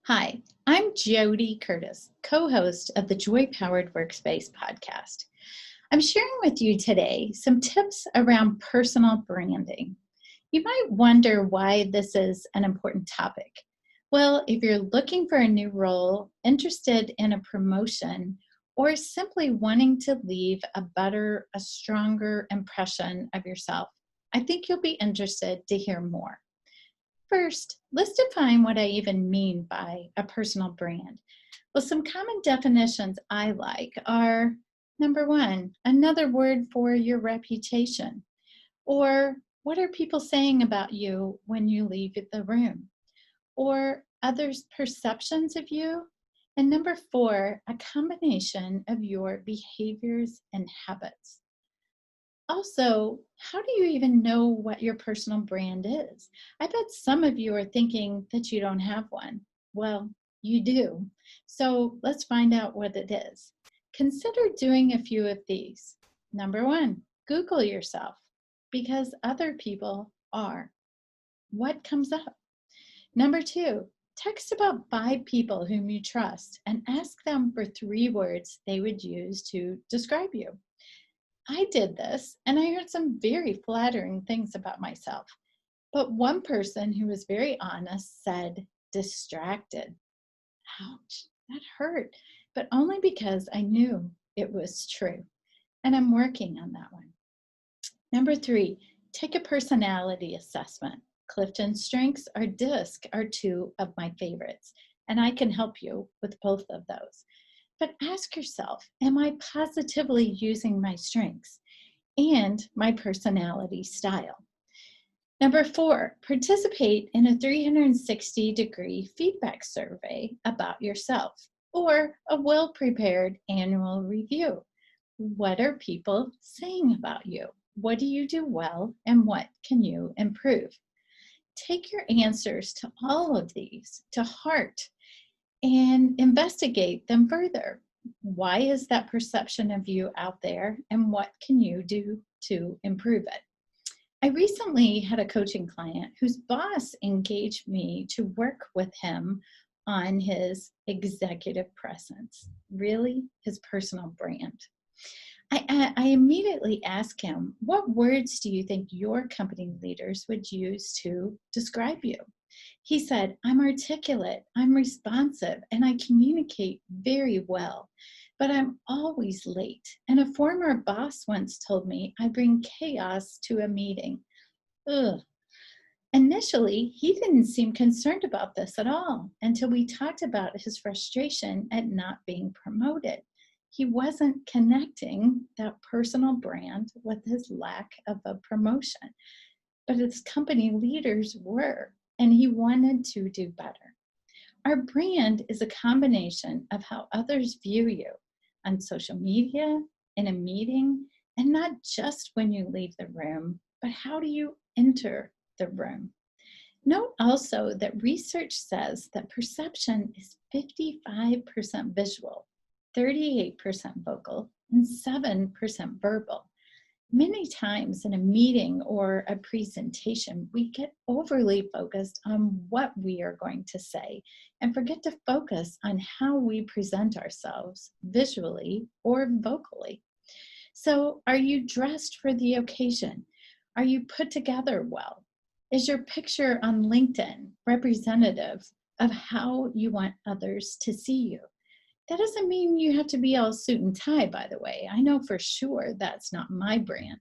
Hi, I'm JoDee Curtis, co-host of the JoyPowered Workspace podcast. I'm sharing with you today some tips around personal branding. You might wonder why this is an important topic. Well, if you're looking for a new role, interested in a promotion, or simply wanting to leave a stronger impression of yourself, I think you'll be interested to hear more. First, let's define what I even mean by a personal brand. Well, some common definitions I like are number one, another word for your reputation, or what are people saying about you when you leave the room, or others' perceptions of you. And number four, a combination of your behaviors and habits. Also, how do you even know what your personal brand is? I bet some of you are thinking that you don't have one. Well, you do. So let's find out what it is. Consider doing a few of these. Number one, Google yourself because other people are. What comes up? Number two, text about 5 people whom you trust and ask them for 3 words they would use to describe you. I did this and I heard some very flattering things about myself. But one person who was very honest said, distracted. Ouch, that hurt, but only because I knew it was true. And I'm working on that one. Number three, take a personality assessment. Clifton Strengths or DISC are 2 of my favorites, and I can help you with both of those. But ask yourself, am I positively using my strengths and my personality style? Number four, participate in a 360-degree feedback survey about yourself or a well-prepared annual review. What are people saying about you? What do you do well and what can you improve? Take your answers to all of these to heart and investigate them further. Why is that perception of you out there and what can you do to improve it? I recently had a coaching client whose boss engaged me to work with him on his executive presence, really his personal brand. I immediately asked him, what words do you think your company leaders would use to describe you? He said, I'm articulate, I'm responsive, and I communicate very well, but I'm always late. And a former boss once told me I bring chaos to a meeting. Ugh. Initially, he didn't seem concerned about this at all until we talked about his frustration at not being promoted. He wasn't connecting that personal brand with his lack of a promotion, but his company leaders were, and he wanted to do better. Our brand is a combination of how others view you on social media, in a meeting, and not just when you leave the room, but how do you enter the room? Note also that research says that perception is 55% visual, 38% vocal, and 7% verbal. Many times in a meeting or a presentation, we get overly focused on what we are going to say and forget to focus on how we present ourselves visually or vocally. So, are you dressed for the occasion? Are you put together well? Is your picture on LinkedIn representative of how you want others to see you? That doesn't mean you have to be all suit and tie, by the way. I know for sure that's not my brand.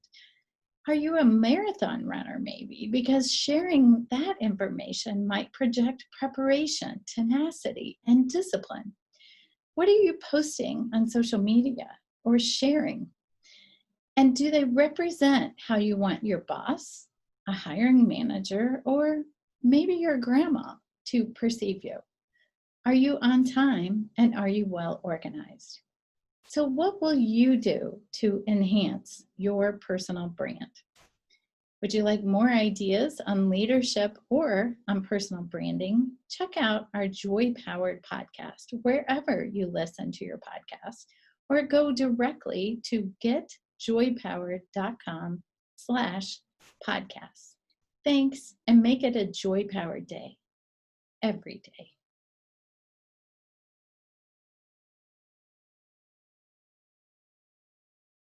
Are you a marathon runner, maybe? Because sharing that information might project preparation, tenacity, and discipline. What are you posting on social media or sharing? And do they represent how you want your boss, a hiring manager, or maybe your grandma to perceive you? Are you on time and are you well organized? So, what will you do to enhance your personal brand? Would you like more ideas on leadership or on personal branding? Check out our Joy Powered podcast wherever you listen to your podcast, or go directly to getjoypowered.com/podcast. Thanks, and make it a joy powered day every day.